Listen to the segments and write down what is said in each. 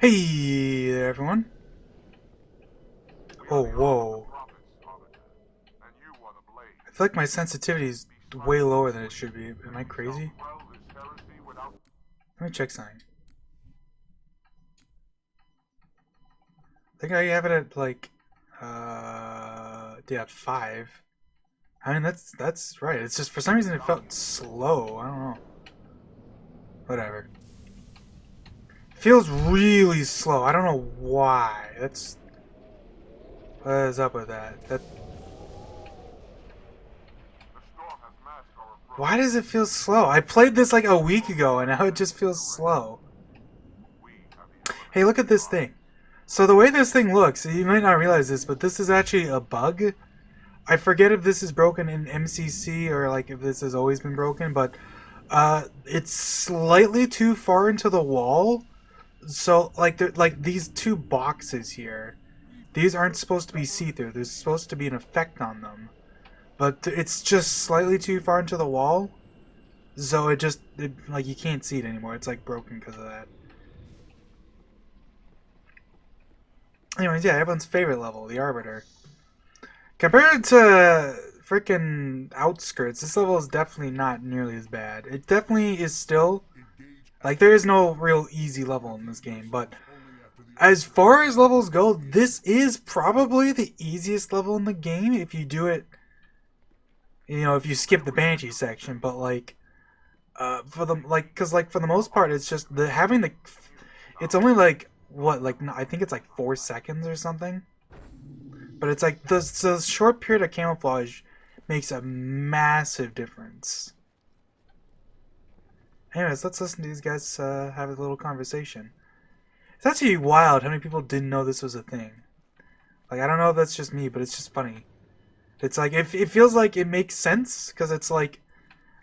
Hey there, everyone. Oh, whoa. I feel like my sensitivity is way lower than it should be. Am I crazy? Let me check something. I think I have it at like, yeah, 5. I mean, that's right. It's just for some reason it felt slow. I don't know. Whatever. Feels really slow. I don't know why. What is up with that? Why does it feel slow? I played this like a week ago and now it just feels slow. Hey, look at this thing. So the way this thing looks, you might not realize this, but this is actually a bug. I forget if this is broken in MCC or like if this has always been broken, but it's slightly too far into the wall. So like these two boxes here, these aren't supposed to be see-through. There's supposed to be an effect on them, but it's just slightly too far into the wall. So like you can't see it anymore. It's like broken because of that. Anyways, yeah, everyone's favorite level, the Arbiter. Compared to freaking Outskirts, this level is definitely not nearly as bad. It definitely is still like there is no real easy level in this game, but as far as levels go, this is probably the easiest level in the game if you do it. You know, if you skip the Banshee section, but like, for the cause like for the most part, it's just the having the. It's only like what like I think it's like 4 seconds or something. But it's like the short period of camouflage makes a massive difference. Anyways, let's listen to these guys have a little conversation. It's actually wild how many people didn't know this was a thing. Like, I don't know if that's just me, but it's just funny. It's like, it feels like it makes sense, because it's like,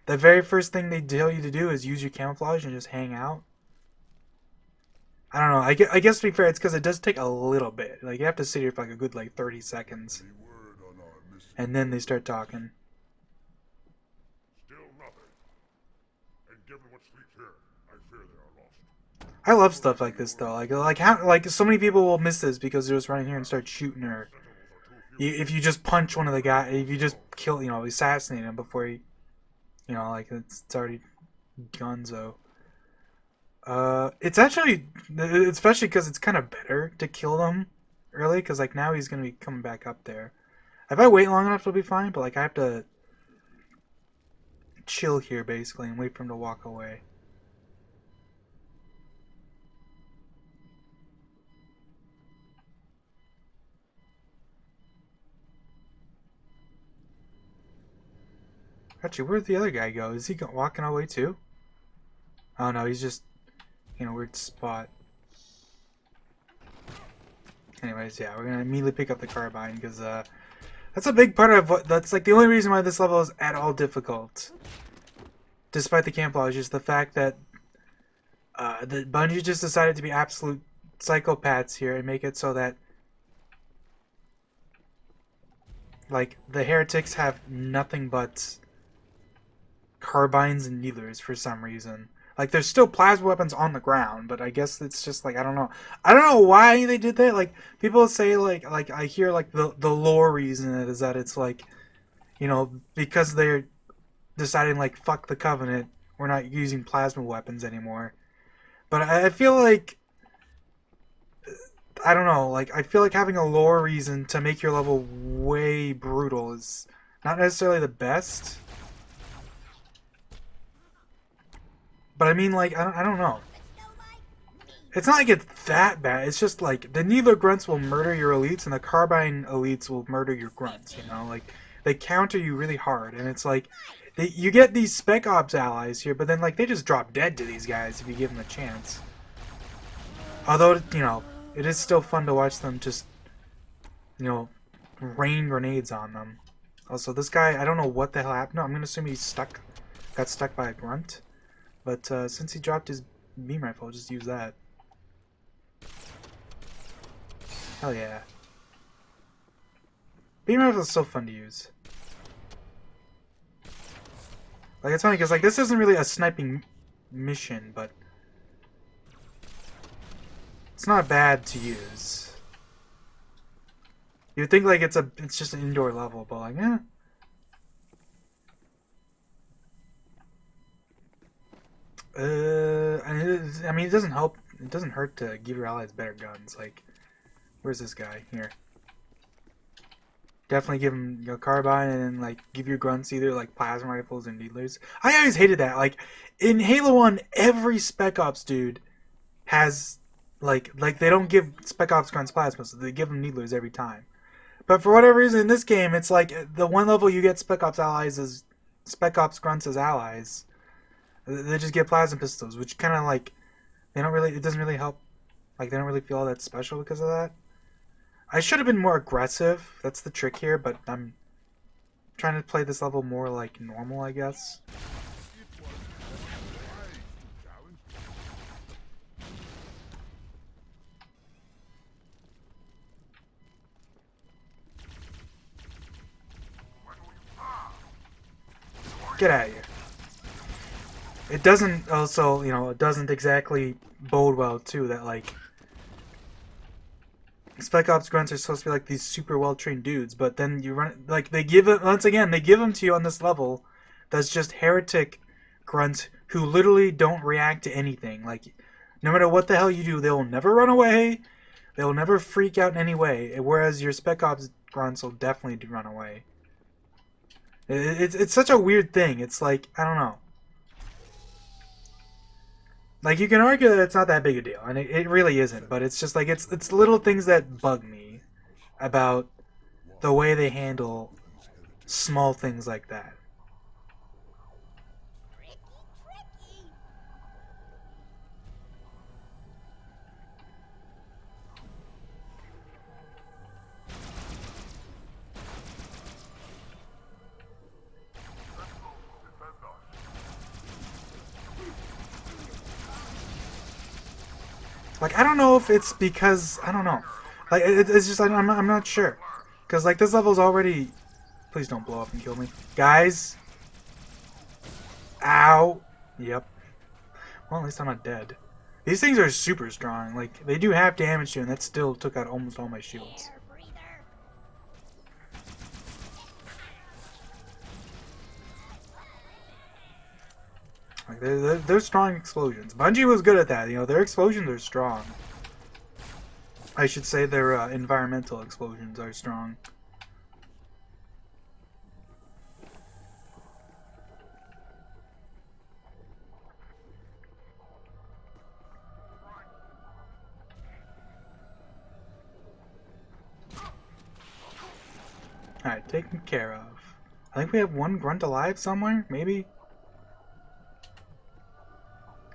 the very first thing they tell you to do is use your camouflage and just hang out. I don't know, I guess to be fair, it's because it does take a little bit. Like, you have to sit here for like a good, like, 30 seconds. And then they start talking. I love stuff like this though. Like how like so many people will miss this because they're just running here and start shooting her. If you just punch one of the guys, if you just kill, assassinate him before like it's already gonzo. It's actually, especially because it's kind of better to kill them early because like now he's gonna be coming back up there. If I wait long enough, it'll be fine. But like I have to chill here basically and wait for him to walk away. Actually, where'd the other guy go? Is he walking away too? Oh no, he's just in a weird spot. Anyways, yeah, we're gonna immediately pick up the carbine because that's a big part of that's like the only reason why this level is at all difficult. Despite the camouflage, is the fact that the Bungie just decided to be absolute psychopaths here and make it so that like the heretics have nothing but carbines and needlers for some reason. Like there's still plasma weapons on the ground, but I guess it's just like I don't know. I don't know why they did that. Like people say like I hear like the lore reason is that it's like because they're deciding like fuck the Covenant, we're not using plasma weapons anymore. But I feel like I don't know, like I feel like having a lore reason to make your level way brutal is not necessarily the best. But I mean, like, I don't know. It's not like it's that bad. It's just like the Needler grunts will murder your elites, and the Carbine elites will murder your grunts. Like they counter you really hard, and it's like you get these Spec Ops allies here, but then like they just drop dead to these guys if you give them a chance. Although it is still fun to watch them just rain grenades on them. Also, this guy, I don't know what the hell happened. No, I'm gonna assume he's got stuck by a grunt. But since he dropped his beam rifle, I'll just use that. Hell yeah. Beam rifle is so fun to use. Like, it's funny because like this isn't really a sniping mission, but It's not bad to use. You'd think like it's just an indoor level, but like, eh. I mean, it doesn't help. It doesn't hurt to give your allies better guns. Like, where's this guy? Here. Definitely give him carbine and like give your grunts either like plasma rifles and needlers. I always hated that. Like in Halo 1, every Spec Ops dude has like they don't give Spec Ops grunts plasma, so they give them needlers every time. But for whatever reason in this game, it's like the one level you get Spec Ops allies as Spec Ops grunts as allies. They just get plasma pistols, which kind of like they don't really. It doesn't really help. Like they don't really feel all that special because of that. I should have been more aggressive. That's the trick here, but I'm trying to play this level more like normal, I guess. Get out of here. It doesn't also, it doesn't exactly bode well too that like Spec Ops grunts are supposed to be like these super well trained dudes, but then you run like they give it once again. They give them to you on this level. That's just heretic grunts who literally don't react to anything. Like no matter what the hell you do, they'll never run away. They'll never freak out in any way. Whereas your Spec Ops grunts will definitely run away. It's such a weird thing. It's like I don't know. Like, you can argue that it's not that big a deal, and it really isn't, but it's just, like, it's little things that bug me about the way they handle small things like that. Like, I don't know if it's because, I don't know. Like, it's just, I'm not sure. Because, like, this level's already... Please don't blow up and kill me. Guys! Ow! Yep. Well, at least I'm not dead. These things are super strong. Like, they do half damage to you, and that still took out almost all my shields. Like, they're strong explosions. Bungie was good at that. Their explosions are strong. I should say their environmental explosions are strong. Alright, taken care of. I think we have one grunt alive somewhere, maybe?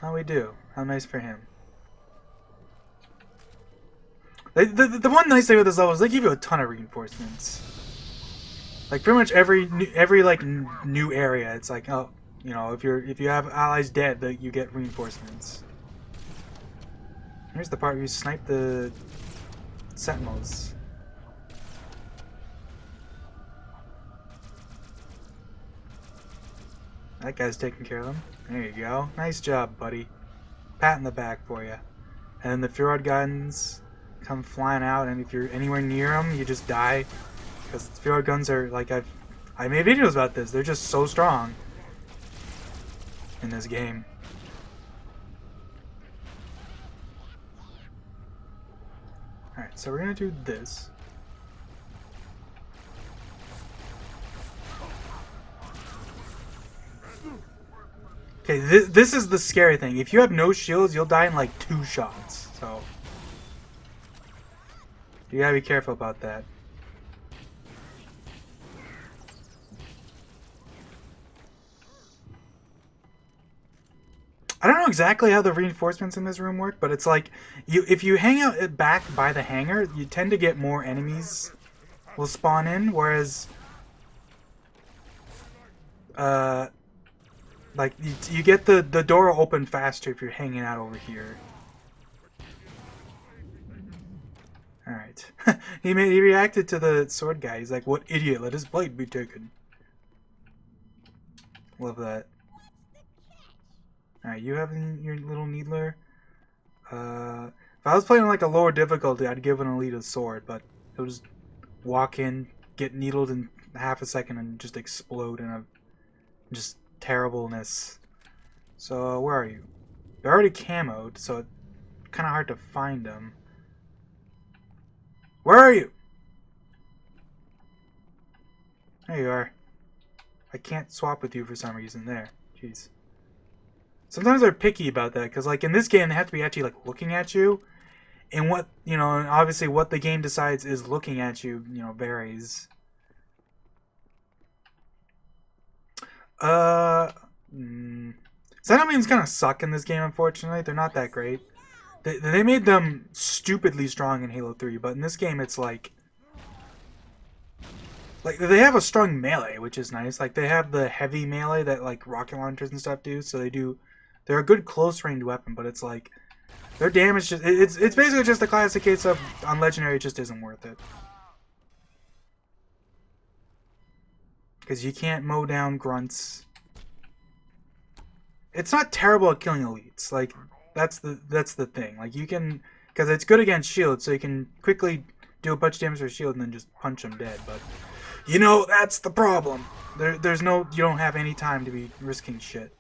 Oh, we do. How nice for him. The one nice thing with this level is they give you a ton of reinforcements. Like pretty much every like new area, it's like oh, if you have allies dead, that you get reinforcements. Here's the part where you snipe the sentinels. That guy's taking care of them. There you go. Nice job, buddy. Pat in the back for you. And then the Fjord guns come flying out, and if you're anywhere near them, you just die. Because the Fjord guns are, like, I made videos about this. They're just so strong in this game. Alright, so we're going to do this. Okay, this is the scary thing. If you have no shields, you'll die in like 2 shots. So you gotta be careful about that. I don't know exactly how the reinforcements in this room work, but it's like if you hang out back by the hangar, you tend to get more enemies will spawn in, whereas like, you get the door open faster if you're hanging out over here. Alright. he reacted to the sword guy. He's like, what idiot, let his blade be taken. Love that. Alright, you have your little needler. If If I was playing like a lower difficulty, I'd give an elite a sword, but he'll just walk in, get needled in half a second, and just explode in a just terribleness. So where are you? They're already camoed, so it's kind of hard to find them. Where are you? There you are. I can't swap with you for some reason. There. Jeez. Sometimes they're picky about that, because like in this game, they have to be actually like looking at you. And what, and obviously what the game decides is looking at you, varies. Centimeans kind of suck in this game, unfortunately. They're not that great. They made them stupidly strong in Halo 3, but in this game it's like they have a strong melee, which is nice. Like they have the heavy melee that like rocket launchers and stuff do, so they're a good close range weapon, but it's like their damage it's basically just a classic case of on Legendary it just isn't worth it. Because you can't mow down grunts. It's not terrible at killing elites. Like that's the thing. Like you can, because it's good against shields, so you can quickly do a bunch of damage to a shield and then just punch them dead. But that's the problem. You don't have any time to be risking shit.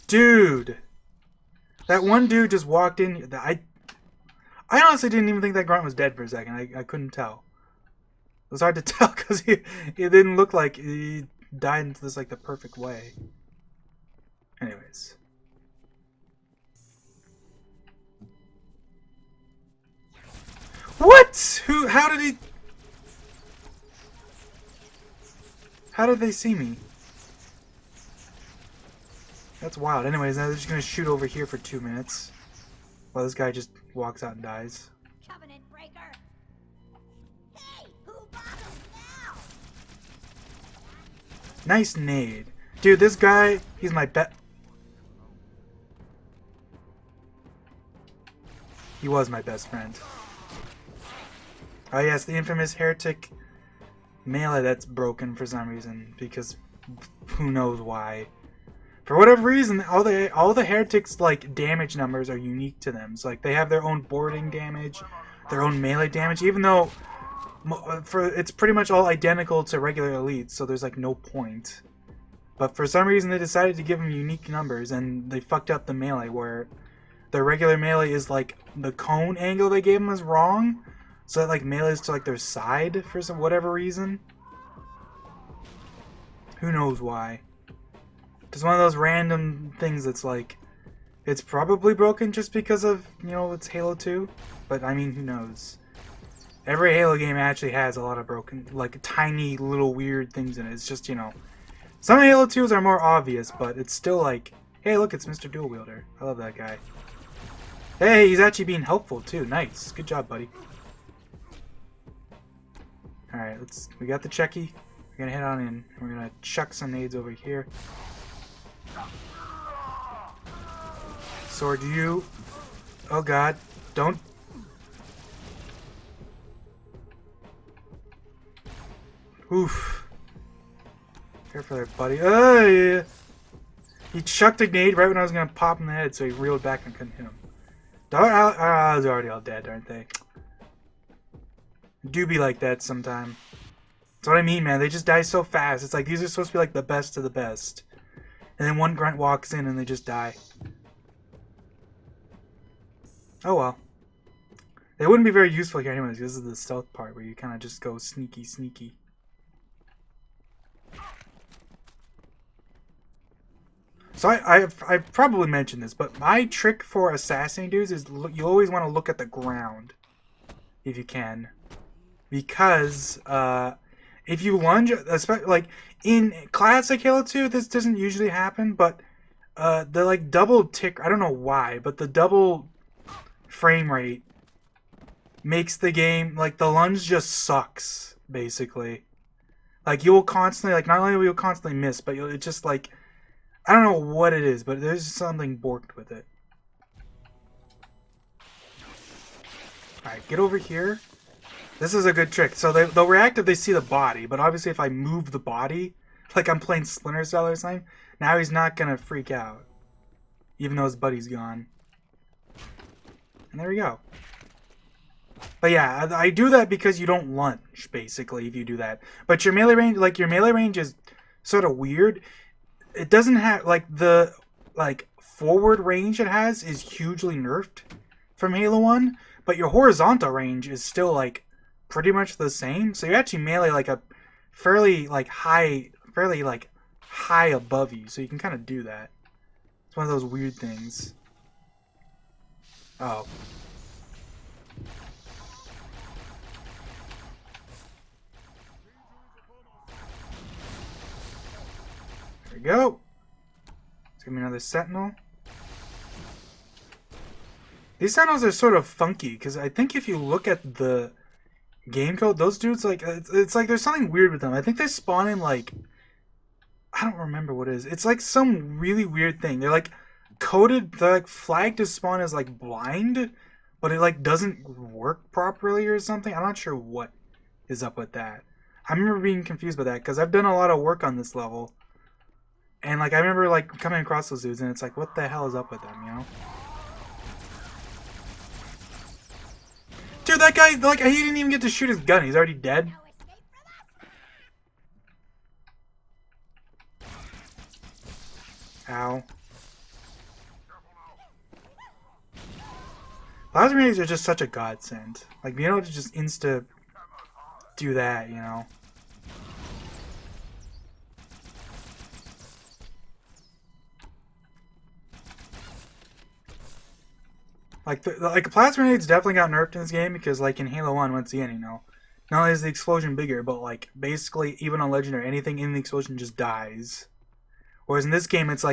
Dude, that one dude just walked in. I honestly didn't even think that grunt was dead for a second. I couldn't tell. It was hard to tell because it didn't look like he died into this like the perfect way. Anyways. What? How did they see me? That's wild. Anyways, now they're just gonna shoot over here for 2 minutes. While this guy just walks out and dies. Covenant breaker. Hey, who bothers now? Nice nade. Dude, this guy, he's my bet. He was my best friend. Oh yes, the infamous heretic melee that's broken for some reason, because who knows why. For whatever reason, all the heretics like damage numbers are unique to them. So like they have their own boarding damage, their own melee damage, even though it's pretty much all identical to regular elites, so there's like no point. But for some reason they decided to give them unique numbers, and they fucked up the melee where their regular melee is like the cone angle they gave them is wrong, so that like melees to like their side for whatever reason. Who knows why? It's one of those random things that's like, it's probably broken just because of, it's Halo 2. But I mean, who knows? Every Halo game actually has a lot of broken, like tiny little weird things in it. It's just, some Halo 2s are more obvious, but it's still like, hey look, it's Mr. Dual Wielder. I love that guy. Hey, he's actually being helpful too. Nice. Good job, buddy. Alright, we got the Checky. We're gonna head on in. We're gonna chuck some nades over here. Sword you. Oh god. Don't. Oof. Careful there, buddy. Oh, yeah. He chucked a nade right when I was gonna pop him in the head, so he reeled back and couldn't hit him. They're already all dead, aren't they? Do be like that sometime. That's what I mean, man. They just die so fast. It's like these are supposed to be like the best of the best. And then one grunt walks in and they just die. Oh well. They wouldn't be very useful here anyways. This is the stealth part where you kind of just go sneaky, sneaky. So I've probably mentioned this, but my trick for assassinating dudes is you always want to look at the ground. If you can. Because, if you lunge, especially like in classic Halo 2, this doesn't usually happen, but the like double tick, I don't know why, but the double frame rate makes the game, like the lunge just sucks, basically. Like you will constantly, like not only will you constantly miss, but it's just like, I don't know what it is, but there's something borked with it. Alright, get over here. This is a good trick. So they'll react if they see the body, but obviously if I move the body, like I'm playing Splinter Cell or something, now he's not going to freak out. even though his buddy's gone. And there we go. But yeah, I do that because you don't lunge, basically, if you do that. But your melee range, your melee range is sort of weird. It doesn't have, the forward range it has is hugely nerfed from Halo 1. But your horizontal range is still, pretty much the same. So you actually melee, a fairly, high above you. So you can kind of do that. It's one of those weird things. Oh. There we go. It's gonna be another sentinel. These sentinels are sort of funky because I think if you look at the game code, those dudes it's like there's something weird with them. I think they spawn in I don't remember what it is. It's like some really weird thing. They're coded. They're flagged to spawn as blind, but it doesn't work properly or something. I'm not sure what is up with that. I remember being confused by that because I've done a lot of work on this level. And, I remember, coming across those dudes, and it's what the hell is up with them, you know? Dude, that guy, he didn't even get to shoot his gun. He's already dead. Ow. Plasma grenades are just such a godsend. Being able to just insta do that, you know? Plasma grenades definitely got nerfed in this game because, in Halo 1, once again, you know, not only is the explosion bigger, but, basically, even on Legendary, anything in the explosion just dies. Whereas in this game, it's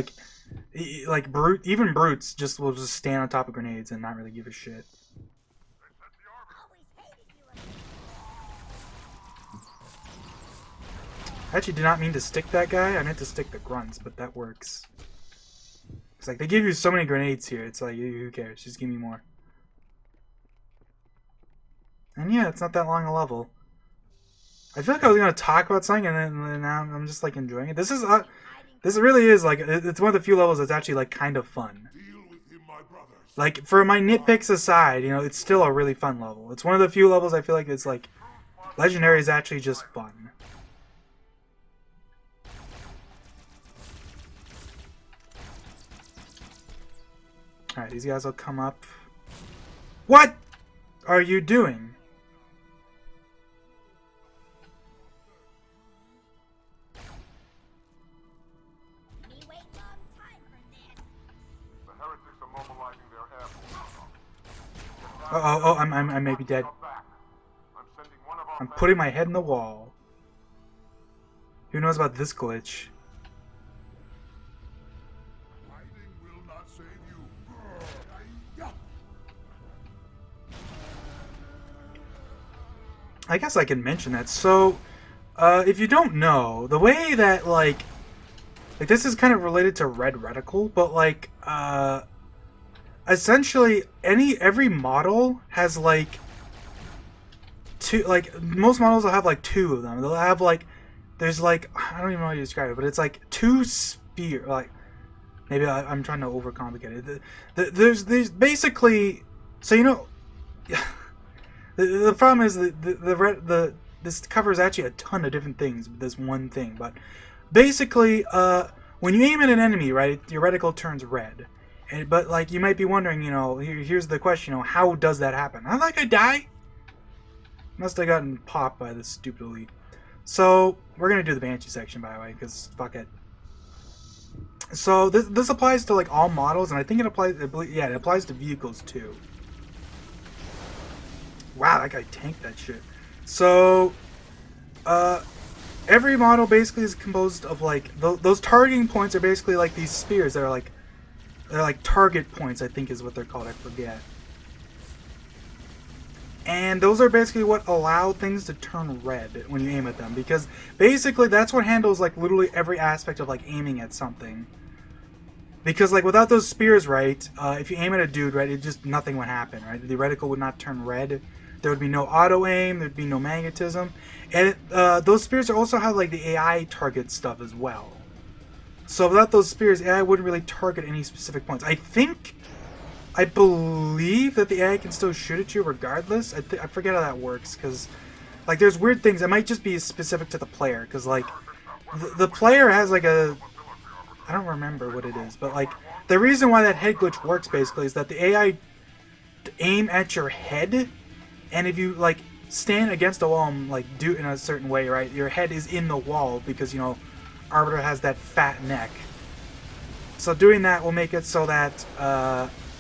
even brutes will just stand on top of grenades and not really give a shit. I actually did not mean to stick that guy. I meant to stick the grunts, but that works. It's they give you so many grenades here. It's who cares? Just give me more. And yeah, it's not that long a level. I feel like I was gonna talk about something, and then now I'm just enjoying it. This really is it's one of the few levels that's actually kind of fun. For my nitpicks aside, you know, it's still a really fun level. It's one of the few levels I feel like it's Legendary is actually just fun. Alright, these guys will come up. What are you doing? Oh, I may be dead. I'm putting my head in the wall. Who knows about this glitch? I guess I can mention that. So, if you don't know, the way that, this is kind of related to Red Reticle, but, essentially, every model has, two, most models will have, two of them. They'll have, there's, I don't even know how to describe it, but it's, two spear, maybe I'm trying to overcomplicate it. There's basically, so, you know, The problem is that this covers actually a ton of different things with this one thing, but basically, when you aim at an enemy, right, your reticle turns red. But you might be wondering, you know, here's the question, you know, how does that happen? I die. Must have gotten popped by this stupid elite. So we're gonna do the Banshee section, by the way, because fuck it. So this applies to all models, and I think it applies to vehicles too. Wow, that guy tanked that shit. So, every model basically is composed of those targeting points are basically these spears that are they're target points, I think is what they're called. I forget. And those are basically what allow things to turn red when you aim at them, because basically that's what handles literally every aspect of aiming at something. Because without those spears, right, if you aim at a dude, right, nothing would happen, right? The reticle would not turn red. There would be no auto aim. There'd be no magnetism, and those spears also have the AI target stuff as well. So without those spears, AI wouldn't really target any specific points. I believe that the AI can still shoot at you regardless. I forget how that works, because like there's weird things. It might just be specific to the player, because like the player has like a, I don't remember what it is, but like the reason why that head glitch works basically is that the AI aim at your head, and if you like stand against a wall and like do it in a certain way, right, your head is in the wall because, you know, Arbiter has that fat neck. So doing that will make it so that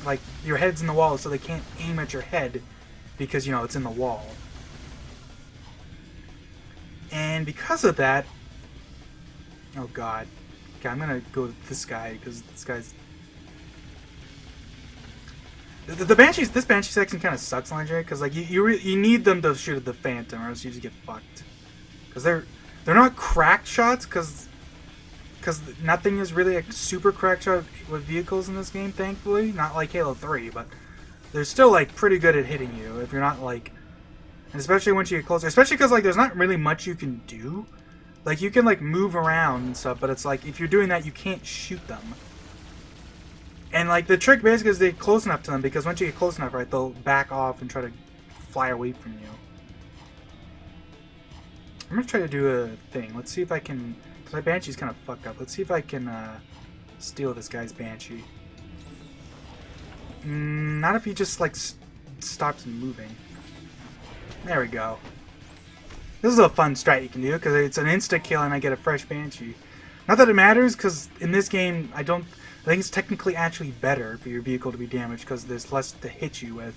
like your head's in the wall, so they can't aim at your head because, you know, it's in the wall. And because of that, oh god, okay, I'm gonna go with this guy because this guy's the Banshees. This Banshee section kind of sucks on Legendary because like you need them to shoot at the Phantom, or else you just get fucked. Because they're not cracked shots, because nothing is really a super cracked shot with vehicles in this game, thankfully. Not like Halo 3, but they're still like pretty good at hitting you if you're not like, and especially once you get closer. Especially because like there's not really much you can do. Like you can like move around and stuff, but it's like if you're doing that, you can't shoot them. And like the trick basically is to get close enough to them, because once you get close enough, right, they'll back off and try to fly away from you. I'm gonna try to do a thing. Let's see if I can. Cause my Banshee's kind of fucked up. Let's see if I can steal this guy's Banshee. Not if he just like stops moving. There we go. This is a fun strat you can do because it's an insta kill and I get a fresh Banshee. Not that it matters, because in this game I think it's technically actually better for your vehicle to be damaged because there's less to hit you with.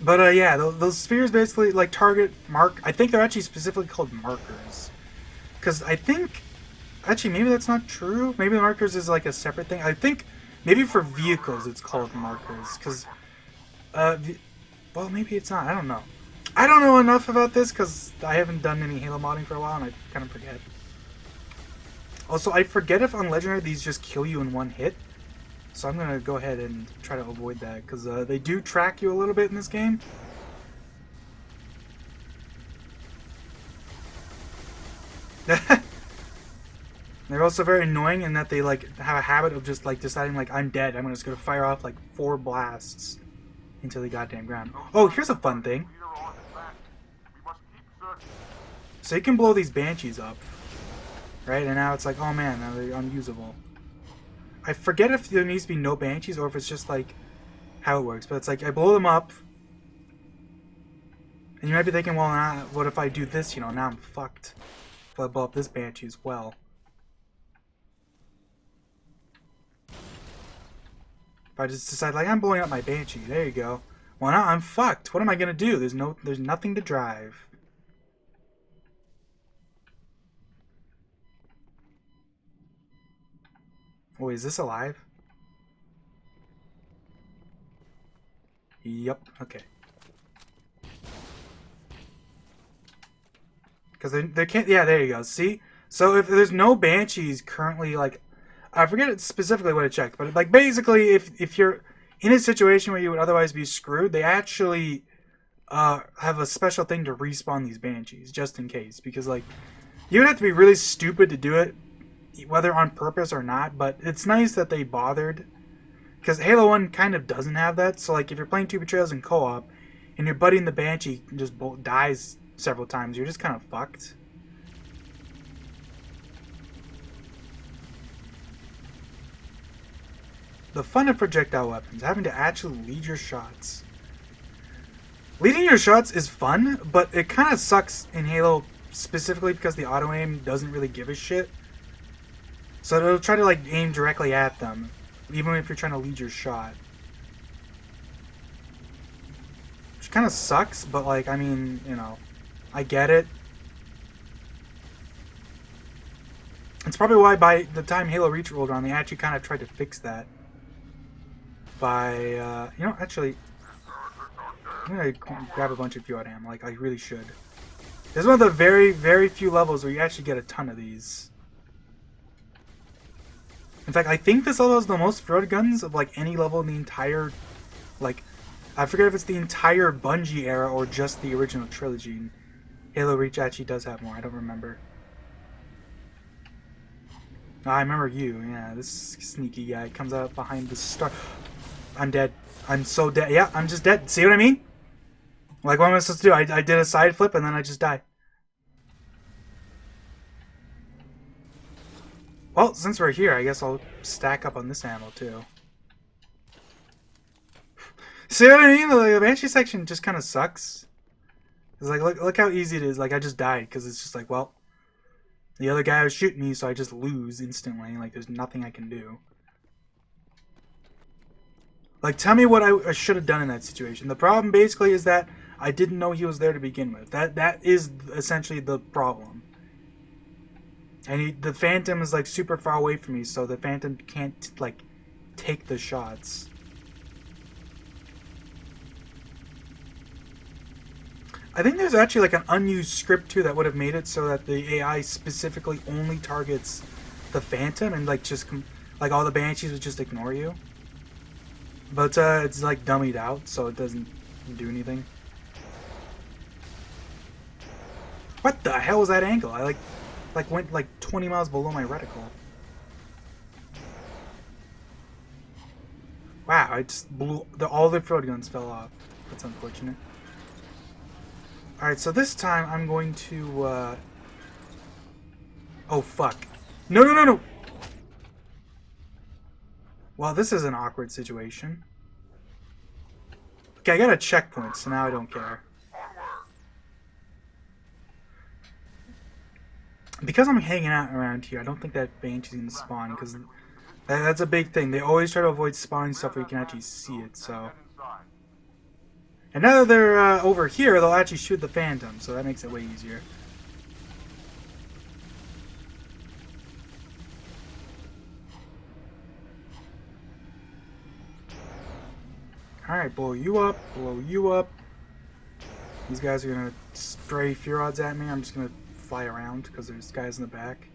But yeah, those spears basically like target mark. I think they're actually specifically called markers, because I think actually maybe that's not true. Maybe the markers is like a separate thing. I think maybe for vehicles it's called markers, because well, maybe it's not. I don't know. I don't know enough about this because I haven't done any Halo modding for a while and I kind of forget. Also, I forget if on Legendary these just kill you in one hit. So I'm going to go ahead and try to avoid that, because they do track you a little bit in this game. They're also very annoying in that they like have a habit of just like deciding like, I'm dead, I'm just going to fire off like 4 blasts into the goddamn ground. Oh, here's a fun thing. So you can blow these Banshees up, right? And now it's like, oh man, now they're unusable. I forget if there needs to be no Banshees or if it's just like how it works, but it's like I blow them up, and you might be thinking, well, nah, what if I do this? You know, now I'm fucked. If I blow up this Banshee as well. If I just decide like I'm blowing up my Banshee, there you go. Well, now I'm fucked. What am I gonna do? There's nothing to drive. Oh, is this alive? Yep, okay. Because they can't, yeah, there you go, see? So if there's no Banshees currently, like, I forget specifically what it checked, but like basically if you're in a situation where you would otherwise be screwed, they actually have a special thing to respawn these Banshees, just in case. Because like, you would have to be really stupid to do it, whether on purpose or not, but it's nice that they bothered, because Halo 1 kind of doesn't have that. So like if you're playing 2 Betrayals in co-op and your buddy in the Banshee just dies several times, you're just kind of fucked. The fun of projectile weapons, having to actually lead your shots. Leading your shots is fun, but it kind of sucks in Halo, specifically because the auto aim doesn't really give a shit. So it'll try to like aim directly at them, even if you're trying to lead your shot. Which kind of sucks, but like, I mean, you know, I get it. It's probably why by the time Halo Reach rolled around, they actually kind of tried to fix that. By, you know, actually, I'm gonna grab a bunch of fuel ammo, like I really should. This is one of the very, very few levels where you actually get a ton of these. In fact, I think this level has the most throat guns of like any level in the entire, like, I forget if it's the entire Bungie era or just the original trilogy. Halo Reach actually does have more, I don't remember. I remember you. Yeah, this sneaky guy comes out behind the star. I'm dead. I'm so dead. Yeah, I'm just dead. See what I mean? Like, what am I supposed to do? I did a side flip and then I just die. Well, since we're here, I guess I'll stack up on this ammo too. See what I mean? Like, the Banshee section just kind of sucks. It's like, look how easy it is. Like, I just died because it's just like, well, the other guy was shooting me, so I just lose instantly. Like, there's nothing I can do. Like, tell me what I should have done in that situation. The problem basically is that I didn't know he was there to begin with. That is essentially the problem. And the Phantom is like super far away from me, so the Phantom can't like take the shots. I think there's actually like an unused script too that would have made it so that the AI specifically only targets the Phantom and like just like all the Banshees would just ignore you. But it's like dummied out, so it doesn't do anything. What the hell was that angle? I like went like 20 miles below my reticle. Wow, I just blew all the float guns fell off. That's unfortunate. Alright, so this time I'm going to oh fuck. No no no no! Well, this is an awkward situation. Okay, I got a checkpoint, so now I don't care. Because I'm hanging out around here, I don't think that Banshee's gonna spawn, because that's a big thing. They always try to avoid spawning stuff where you can actually see it, so... And now that they're over here, they'll actually shoot the Phantom, so that makes it way easier. Alright, blow you up, blow you up. These guys are gonna spray fear odds at me. I'm just gonna fly around because there's guys in the back.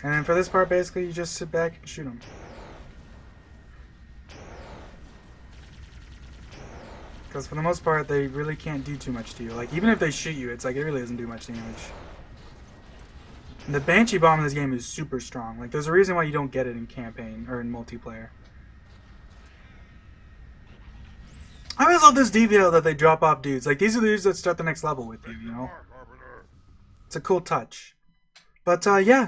And then for this part, basically, you just sit back and shoot them. Because for the most part, they really can't do too much to you. Like, even if they shoot you, it's like, it really doesn't do much damage. And the Banshee bomb in this game is super strong. Like, there's a reason why you don't get it in campaign, or in multiplayer. I always love this detail that they drop off dudes. Like, these are the dudes that start the next level with you, you know? It's a cool touch. But, yeah.